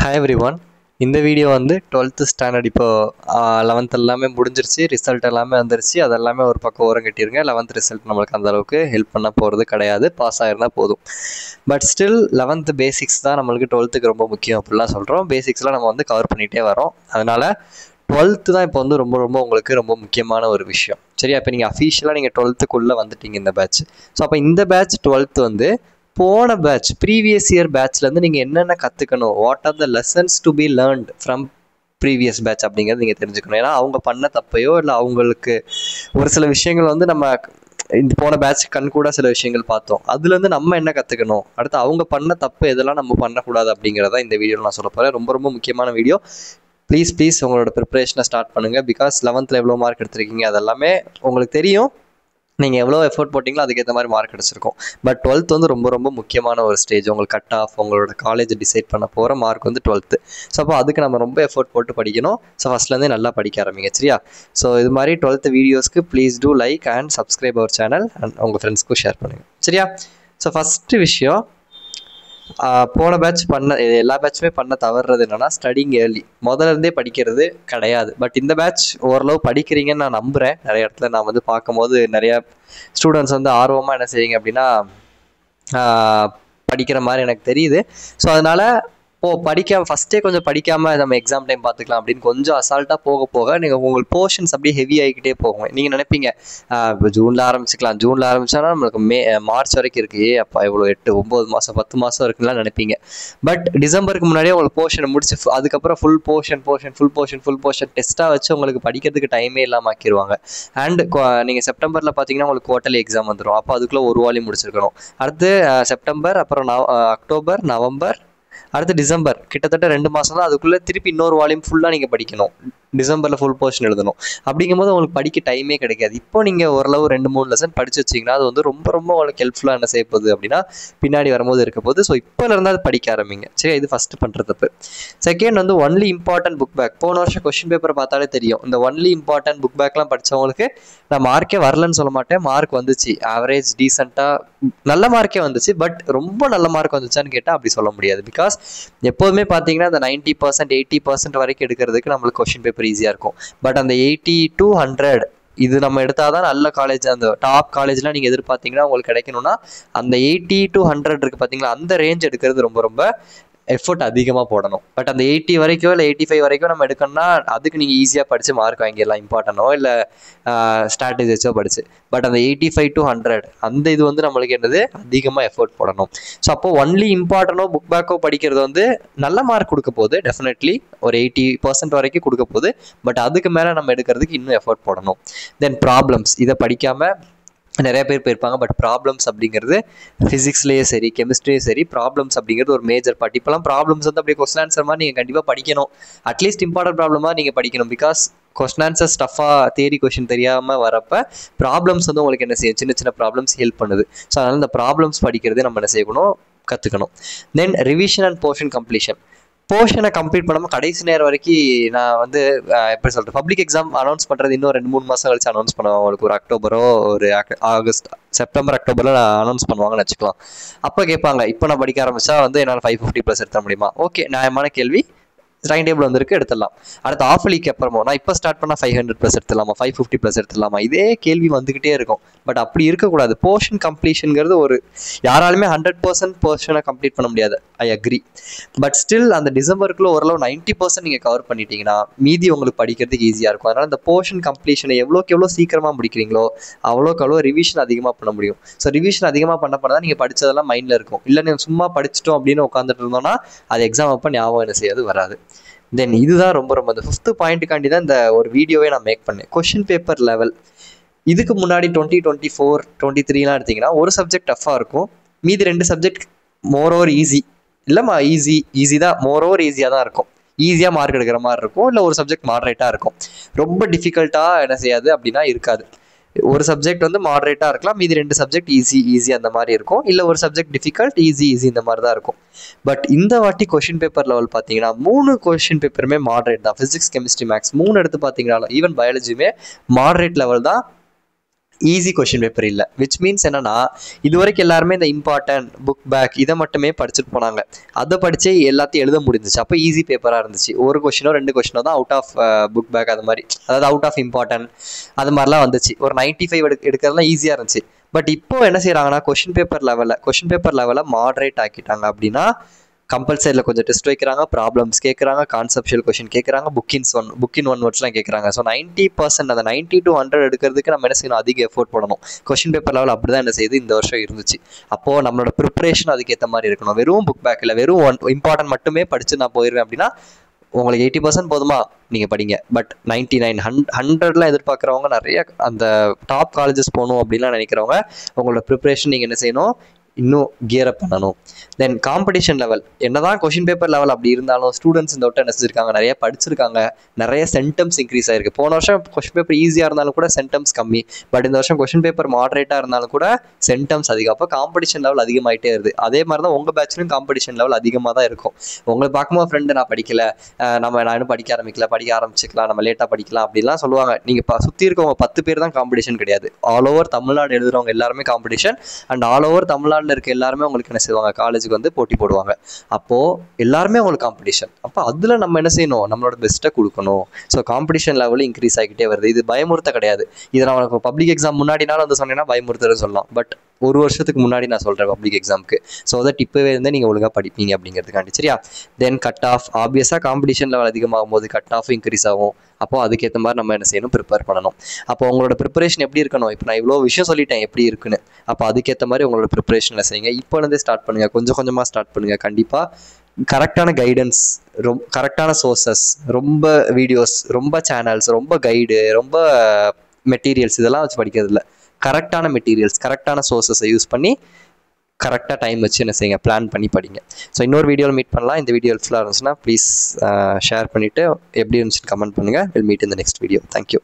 Hi everyone. இந்த video வந்து 12th standard இப்போ 11th எல்லாமே முடிஞ்சிருச்சு, ரிசல்ட் எல்லாமே வந்துருச்சு. அதெல்லாமே ஒரு பக்கம் ஓரம் கட்டிருங்க. 11th ரிசல்ட் நம்மளுக்கு அந்த அளவுக்கு ஹெல்ப் பண்ண போகிறது கிடையாது, பாஸ் ஆகிருந்தா போதும். பட் ஸ்டில் 11th பேசிக்ஸ் தான் நம்மளுக்கு 12th ரொம்ப முக்கியம் அப்படிலாம் சொல்கிறோம். பேசிக்ஸ்லாம் நம்ம வந்து கவர் பண்ணிகிட்டே வரோம். அதனால் 12th தான் இப்போ வந்து ரொம்ப உங்களுக்கு ரொம்ப முக்கியமான ஒரு விஷயம். சரியா? இப்போ நீங்கள் அஃபீஷியலாக நீங்கள் 12th வந்துட்டீங்க இந்த பேட்ச். ஸோ அப்போ இந்த பேட்ச் 12th வந்து போன பேட்ச் ப்ரீவியஸ் இயர் பேட்ச்லேருந்து நீங்கள் என்னென்ன கற்றுக்கணும், what are the lessons to be learned from previous batch அப்படிங்கிறது நீங்கள் தெரிஞ்சுக்கணும். ஏன்னா அவங்க பண்ண தப்பையோ இல்லை அவங்களுக்கு ஒரு சில விஷயங்கள் வந்து நம்ம இந்த போன பேட்ச் கூட சில விஷயங்கள் பார்த்தோம், அதுலேருந்து நம்ம என்ன கற்றுக்கணும், அடுத்து அவங்க பண்ண தப்பு எதெல்லாம் நம்ம பண்ணக்கூடாது அப்படிங்கிறத இந்த வீடியோவில் நான் சொல்ல போகிறேன். ரொம்ப முக்கியமான வீடியோ. ப்ளீஸ் உங்களோட ப்ரிப்பரேஷனை ஸ்டார்ட் பண்ணுங்கள். பிகாஸ் 11th எவ்வளோ மார்க் எடுத்திருக்கீங்க அதெல்லாமே உங்களுக்கு தெரியும். நீங்கள் எவ்வளோ எஃபோர்ட் போட்டிங்களோ அதுக்கேற்ற மாதிரி மார்க் கிடச்சிருக்கும். பட் 12th வந்து ரொம்ப முக்கியமான ஒரு ஸ்டேஜ். உங்களுக்கு கட் ஆஃப் உங்களோட காலேஜ் டிசைட் பண்ண போகிற மார்க் வந்து 12th. ஸோ அப்போ அதுக்கு நம்ம ரொம்ப எஃபோர்ட் போட்டு படிக்கணும். ஸோ ஃபஸ்ட்லேருந்தே நல்லா படிக்க ஆரம்பிங்க. சரியா? ஸோ இது மாதிரி 12th வீடியோஸ்க்கு please do like and subscribe our channel and உங்கள் ஃப்ரெண்ட்ஸ்க்கும் ஷேர் பண்ணுங்கள். சரியா? ஸோ ஃபஸ்ட்டு விஷயம், போன பேட்ச் பண்ண எல்லா பேட்சுமே பண்ண தவறுறது என்னன்னா ஸ்டடிங் ஏர்லி. முதல்ல இருந்தே படிக்கிறது கிடையாது. பட் இந்த பேட்ச் ஓரளவு படிக்கிறீங்கன்னு நான் நம்புகிறேன். நிறைய இடத்துல நான் வந்து பார்க்கும்போது நிறையா ஸ்டூடெண்ட்ஸ் வந்து ஆர்வமாக என்ன செய்யுங்க அப்படின்னா படிக்கிற மாதிரி எனக்கு தெரியுது. ஸோ அதனால் ஃபஸ்ட்டே கொஞ்சம் படிக்காமல் நம்ம எக்ஸாம் டைம் பார்த்துக்கலாம் அப்படின்னு கொஞ்சம் அசால்ட்டாக போக நீங்கள் உங்களுக்கு போர்ஷன்ஸ் அப்படியே ஹெவி ஆகிக்கிட்டே போகும். நீங்கள் நினைப்பீங்க இப்போ ஜூனில் ஆரம்பிச்சோன்னா நம்மளுக்கு மார்ச் வரைக்கும் இருக்குது, அப்போ இவ்வளோ 8 9 மாதம் 10 மாதம் இருக்குன்னா நினைப்பீங்க. பட் டிசம்பருக்கு முன்னாடியே உங்களுக்கு போர்ஷனை முடிச்சு அதுக்கப்புறம் ஃபுல் போர்ஷன் டெஸ்ட்டாக வச்சு உங்களுக்கு படிக்கிறதுக்கு டைமே இல்லாமல் ஆக்கிடுவாங்க. அண்ட் நீங்கள் செப்டம்பரில் பார்த்தீங்கன்னா உங்களுக்கு குவார்ட்டர்லி எக்ஸாம் வந்துடும். அப்போ அதுக்குள்ளே ஒரு வால்யூம் முடிச்சிருக்கணும். அடுத்து செப்டம்பர், அப்புறம் அக்டோபர், நவம்பர், அடுத்து டிசம்பர், கிட்டத்தட்ட 2 மாதம் தான். அதுக்குள்ளே திருப்பி இன்னொரு வால்யூம் ஃபுல்லாக நீங்கள் படிக்கணும். டிசம்பரில் ஃபுல் போர்ஷன் எழுதணும். அப்படிங்கும்போது உங்களுக்கு படிக்க டைமே கிடைக்காது. இப்போ நீங்கள் ஓரளவு 2-3 லெசன் படிச்சு வச்சிங்கன்னா அது வந்து ரொம்ப உங்களுக்கு ஹெல்ப்ஃபுல்லாக என்ன செய்ய போகுது அப்படின்னா பின்னாடி வரும்போது இருக்க போகுது. ஸோ இப்போலேருந்து அது படிக்க ஆரம்பிங்க. சரி, இது ஃபஸ்ட்டு பண்ணுற தப்பு. செகண்ட் வந்து ஒன்லி இம்பார்ட்டன்ட் புக் பேக். போன வருஷம் கொஸ்டின் பேப்பரை பார்த்தாலே தெரியும். இந்த ஒன்லி இம்பார்ட்டன்ட் புக் பேக்லாம் படித்தவங்களுக்கு நான் மார்க்கே வரலன்னு சொல்ல மாட்டேன். மார்க் வந்துச்சு, ஆவரேஜ் டீசெண்டாக நல்ல மார்க்கே வந்துச்சு. பட் ரொம்ப நல்ல மார்க் வந்துச்சான்னு கேட்டால் அப்படி சொல்ல முடியாது. பிகாஸ் எப்போதுமே பார்த்தீங்கன்னா அந்த 90% 80% வரைக்கும் எடுக்கிறதுக்கு நம்மளுக்கு கொஸ்டின் பேப்பர் ஈஸியாக இருக்கும். பட் அந்த 80 to 100 இது நம்ம எடுத்தால் தான் நல்ல காலேஜ், அந்த டாப் காலேஜ்லாம் நீங்கள் எதிர்பார்த்தீங்கன்னா உங்களுக்கு கிடைக்கணும்னா அந்த 80 to 100 இருக்குது பார்த்தீங்களா, அந்த ரேஞ்ச் எடுக்கிறது ரொம்ப எஃபர்ட் அதிகமாக போடணும். பட் அந்த 80 வரைக்கும் இல்லை 85 வரைக்கும் நம்ம எடுக்கணும்னா அதுக்கு நீங்கள் ஈஸியாக படித்து மார்க் வாங்கிடலாம், இம்பார்ட்டனோ இல்லை ஸ்ட்ராட்டஜிஸோ படிச்சு. பட் அந்த 85 to 100 அந்த இது வந்து நம்மளுக்கு என்னது அதிகமாக எஃபர்ட் போடணும். ஸோ அப்போ ஒன்லி இம்பார்ட்டனோ புக் பேக்கோ படிக்கிறது வந்து நல்ல மார்க் கொடுக்க போகுது, டெஃபினெட்லி ஒரு 80% வரைக்கும் கொடுக்க போகுது. பட் அதுக்கு மேலே நம்ம எடுக்கிறதுக்கு இன்னும் எஃபர்ட் போடணும். தென் ப்ராப்ளம்ஸ், இதை படிக்காமல் நிறைய பேர் போயிருப்பாங்க. பட் ப்ராப்ளம்ஸ் அப்படிங்கிறது ஃபிசிக்ஸ்லேயே சரி கெமிஸ்ட்ரியும் சரி, ப்ராப்ளம்ஸ் அப்படிங்கிறது ஒரு மேஜர் பார்ட். இப்போலாம் ப்ராப்ளம்ஸ் வந்து அப்படியே கொஸ்டின் ஆன்சர் மாதிரி நீங்கள் கண்டிப்பாக படிக்கணும். அட்லீஸ்ட் இம்பார்ட்டன்ட் ப்ராப்ளமாக நீங்கள் படிக்கணும். பிகாஸ் கொஸ்டின் ஆன்சர் ஸ்டஃபாக தியரி கொஸ்டின் தெரியாமல் வரப்போ ப்ராப்ளம்ஸ் வந்து உங்களுக்கு என்ன செய்யும், சின்ன ப்ராப்ளம்ஸ் ஹெல்ப் பண்ணுது. ஸோ அதனால் இந்த ப்ராப்ளம்ஸ் படிக்கிறது நம்ம என்ன செய்யணும், கற்றுக்கணும். Then revision and portion completion. போர்ஷனை கம்ப்ளீட் பண்ணாமல் கடைசி நேரம் வரைக்கும் நான் வந்து எப்படி சொல்கிறேன், பப்ளிக் எக்ஸாம் அனௌன்ஸ் பண்ணுறது இன்னும் 2-3 மாதம் கழிச்சு அனௌன்ஸ் பண்ணுவாங்க. அவங்களுக்கு ஒரு அக்டோபரோ ஒரு ஆகஸ்ட் செப்டம்பர் அக்டோபரில் அனௌன்ஸ் பண்ணுவாங்கன்னு வச்சுக்கலாம். அப்போ கேட்பாங்க, இப்போ நான் படிக்க ஆரம்பித்தா வந்து என்னால் 550+ எடுத்த முடியுமா? ஓகே, நியாயமான கேள்வி. டைம் டேபிள் வந்திருக்கு, எடுத்துடலாம். அடுத்து ஆஃப் லீக்கு அப்புறமோ நான் இப்போ ஸ்டார்ட் பண்ணால் 500+ எடுத்துடலாமா, 550+ எடுத்துடலாமா, இதே கேள்வி வந்துக்கிட்டே இருக்கும். பட் அப்படி இருக்கக்கூடாது. போர்ஷன் கம்ப்ளீஷனுங்கிறது ஒரு யாராலுமே 100% போர்ஷனை கம்ப்ளீட் பண்ண முடியாது, ஐ அக்ரி. பட் ஸ்டில் அந்த டிசம்பருக்குள்ளே ஓரளவு 90% நீங்கள் கவர் பண்ணிட்டீங்கன்னா மீதி உங்களுக்கு படிக்கிறதுக்கு ஈஸியாக இருக்கும். அதனால் இந்த போர்ஷன் கம்ப்ளீஷனை எவ்வளோ சீக்கிரமாக முடிக்கிறீங்களோ அவ்வளோ ரிவிஷன் அதிகமாக பண்ண முடியும். ஸோ ரிவிஷன் அதிகமாக பண்ண தான் நீங்கள் படித்ததெல்லாம் மைண்டில் இருக்கும். இல்லை நீங்கள் சும்மா படிச்சிட்டோம் அப்படின்னு உட்காந்துட்டு இருந்தோம்னா அது எக்ஸாம் அப்போ ஞாபகம் என்ன செய்யாது, வராது. தென் இதுதான் ரொம்ப இந்த 5th பாயிண்ட்டுக்காண்டி தான் இந்த ஒரு வீடியோவே நான் மேக் பண்ணேன். Question paper level. இதுக்கு முன்னாடி 2024 23 எடுத்தீங்கன்னா ஒரு சப்ஜெக்ட் டஃப்பாக இருக்கும், மீதி 2 சப்ஜெக்ட் மோரோவர் ஈஸி. இல்லைம்மா ஈஸி தான், மோரோவர் ஈஸியாக தான் இருக்கும். ஈஸியாக மார்க் எடுக்கிற மாதிரி இருக்கும். இல்லை ஒரு சப்ஜெக்ட் மாடரேட்டாக இருக்கும். ரொம்ப டிஃபிகல்ட்டாக என்ன செய்யாது அப்படின்னா இருக்காது. ஒரு சப்ஜெக்ட் வந்து மாடரேட்டாக இருக்கலாம், மீதி 2 சப்ஜெக்ட் ஈஸி அந்த மாதிரி இருக்கும். இல்லை ஒரு சப்ஜெக்ட் டிஃபிகல்ட், ஈஸி இந்த மாதிரி தான் இருக்கும். பட் இந்த வாட்டி கொஷின் பேப்பர் லெவல் பார்த்தீங்கன்னா 3 கொஷின் பேப்பருமே மாடரேட் தான். ஃபிசிக்ஸ் கெமிஸ்ட்ரி மேக்ஸ் 3 எடுத்து பார்த்தீங்கன்னா ஈவன் பயாலஜியுமே மாடரேட் லெவல் தான். ஈஸி கொஷின் பேப்பர் இல்லை. விச் மீன்ஸ் என்னன்னா, இது வரைக்கும் எல்லாருமே இந்த இம்பார்ட்டன்ட் புக் பேக் இதை மட்டுமே படிச்சுட்டு போனாங்க. அதை படித்து எல்லாத்தையும் எழுத முடிஞ்சிச்சு. அப்போ ஈஸி பேப்பராக இருந்துச்சு. ஒரு கொஷினோ 2 கொஷினோ தான் அவுட் ஆஃப் புக் பேக், அது மாதிரி, அதாவது அவுட் ஆஃப் இம்பார்ட்டன்ட் அது மாதிரிலாம் வந்துச்சு. ஒரு 95 எடுக்கிறதுலாம் ஈஸியாக இருந்துச்சு. பட் இப்போ என்ன செய்கிறாங்கன்னா, கொஷின் பேப்பர் லெவலில் மாடரேட் ஆக்கிட்டாங்க. அப்படின்னா கம்பல்சரியில் கொஞ்சம் டெஸ்ட் வைக்கிறாங்க, ப்ராப்ளம்ஸ் கேட்குறாங்க, கான்செப்ஷுவல் கொஷின் கேட்குறாங்க, புக் இன் ஒன் வேர்ட்ஸ்லாம் கேட்குறாங்க. ஸோ 90% அந்த 90 to 100 எடுக்கிறதுக்கு நம்ம என்ன செய்யணும், அதிக எஃபோர்ட் போடணும். கொஷின் பேப்பர் லெவல் அப்படி தான் என்ன செய்யுது இந்த வருஷம் இருந்துச்சு. அப்போது நம்மளோட ப்ரிப்பரேஷன் அதுக்கேற்ற மாதிரி இருக்கணும். வெறும் புக் பேக் இல்லை, வெறும் இம்பார்ட்டன்ட் மட்டுமே படித்து நான் போயிடுவேன் அப்படின்னா உங்களுக்கு 80% போதுமா, நீங்கள் படிங்க. பட் 99, 100லாம் எதிர்பார்க்குறவங்க, நிறைய அந்த டாப் காலேஜஸ் போகணும் அப்படின்லாம் நினைக்கிறவங்க, உங்களோட ப்ரிப்பரேஷன் நீங்கள் என்ன செய்யணும், இன்னும் கியர் அப் பண்ணணும். தென் காம்படிஷன் லெவல், என்னதான் கொஷின் பேப்பர் லெவல் அப்படி இருந்தாலும் ஸ்டூடெண்ட்ஸ் இந்த வட்டம் என்ன செஞ்சிருக்காங்க, நிறைய படிச்சிருக்காங்க, நிறைய சென்டம்ஸ் இன்க்ரீஸ் ஆயிருக்கு. போன வருஷம் கொஷின் பேப்பர் ஈஸியாக இருந்தாலும் கூட சென்டம்ஸ் கம்மி. பட் இந்த வருஷம் கொஷின் பேப்பர் மாடரேட்டாக இருந்தாலும் கூட சென்டம்ஸ் அதிகம். அப்போ காம்படிஷன் லெவல் அதிகமாகிட்டே இருக்குது. அதே மாதிரி தான் உங்கள் பேட்ச்லையும் காம்படிஷன் லெவல் அதிகமாக தான் இருக்கும். உங்களை பார்க்கும்போது ஃப்ரெண்டு நான் படிக்கல, நான் இன்னும் படிக்க ஆரம்பிச்சிக்கலாம், நம்ம லேட்டாக படிக்கலாம் அப்படிலாம் சொல்லுவாங்க. நீங்கள் சுற்றி இருக்கவங்க 10 பேர் தான் காம்படிஷன் கிடையாது. ஆல் ஓவர் தமிழ்நாடு எழுதுறவங்க எல்லாருமே competition. And all over Tamil Nadu இருக்க எல்லாருமே உங்களுக்கு என்ன செய்வாங்க, காலேஜுக்கு வந்து போட்டி போடுவாங்க. அப்போ எல்லாருமே உங்களுக்கு காம்படிஷன். அப்போ அதில் நம்ம என்ன செய்யணும், நம்மளோட பெஸ்ட்டை கொடுக்கணும். ஸோ காம்படிஷன் லெவலில் இன்க்ரீஸ் ஆகிட்டே வருது. இது பயமுறுத்த கிடையாது. இதை நான் உனக்கு பப்ளிக் எக்ஸாம் முன்னாடினாலும் வந்து சொன்னேன்னா பயமுறுத்துறதுன்னு சொல்லலாம். பட் ஒரு வருஷத்துக்கு முன்னாடி நான் சொல்கிறேன் பப்ளிக் எக்ஸாமுக்கு. ஸோ தட் இப்போவே இருந்தே நீங்கள் ஒழுங்காக படிப்பீங்க அப்படிங்கிறதுக்காண்டி. சரியா? தென் கட் ஆஃப், ஆப்வியஸாக காம்படிஷன் லெவல் அதிகமாகும் போது கட் ஆஃப் இன்க்ரீஸ் ஆகும். அப்போது அதுக்கேற்ற மாதிரி நம்ம என்ன செய்யணும், ப்ரிப்பேர் பண்ணணும். அப்போ உங்களோட ப்ரிப்பரேஷன் எப்படி இருக்கணும், இப்போ நான் இவ்வளோ விஷயம் சொல்லிட்டேன் எப்படி இருக்குன்னு. அப்போ அதுக்கேற்ற மாதிரி உங்களோட ப்ரிப்பரேஷனில் செய்யுங்க. இப்போலேருந்தே ஸ்டார்ட் பண்ணுங்கள், கொஞ்சம் கொஞ்சமாக ஸ்டார்ட் பண்ணுங்கள். கண்டிப்பாக கரெக்டான கைடன்ஸ், கரெக்டான சோர்சஸ், ரொம்ப வீடியோஸ், ரொம்ப சேனல்ஸ், ரொம்ப கைடு, ரொம்ப மெட்டீரியல்ஸ் இதெல்லாம் வச்சு படிக்கிறது இல்லை. கரெக்டான மெட்டீரியல்ஸ், கரெக்டான சோர்சஸை யூஸ் பண்ணி கரெக்டாக டைம் வச்சு என்ன செய்யுங்க, பிளான் பண்ணி படிங்க. ஸோ இன்னொரு வீடியோவில் மீட் பண்ணலாம். இந்த வீடியோ ஹெல்ப்ஃபுல்லாக இருந்துச்சுன்னா ப்ளீஸ் ஷேர் பண்ணிவிட்டு எப்படி இருந்துச்சுன்னு கமெண்ட் பண்ணுங்கள். Will meet in the next video. Thank you.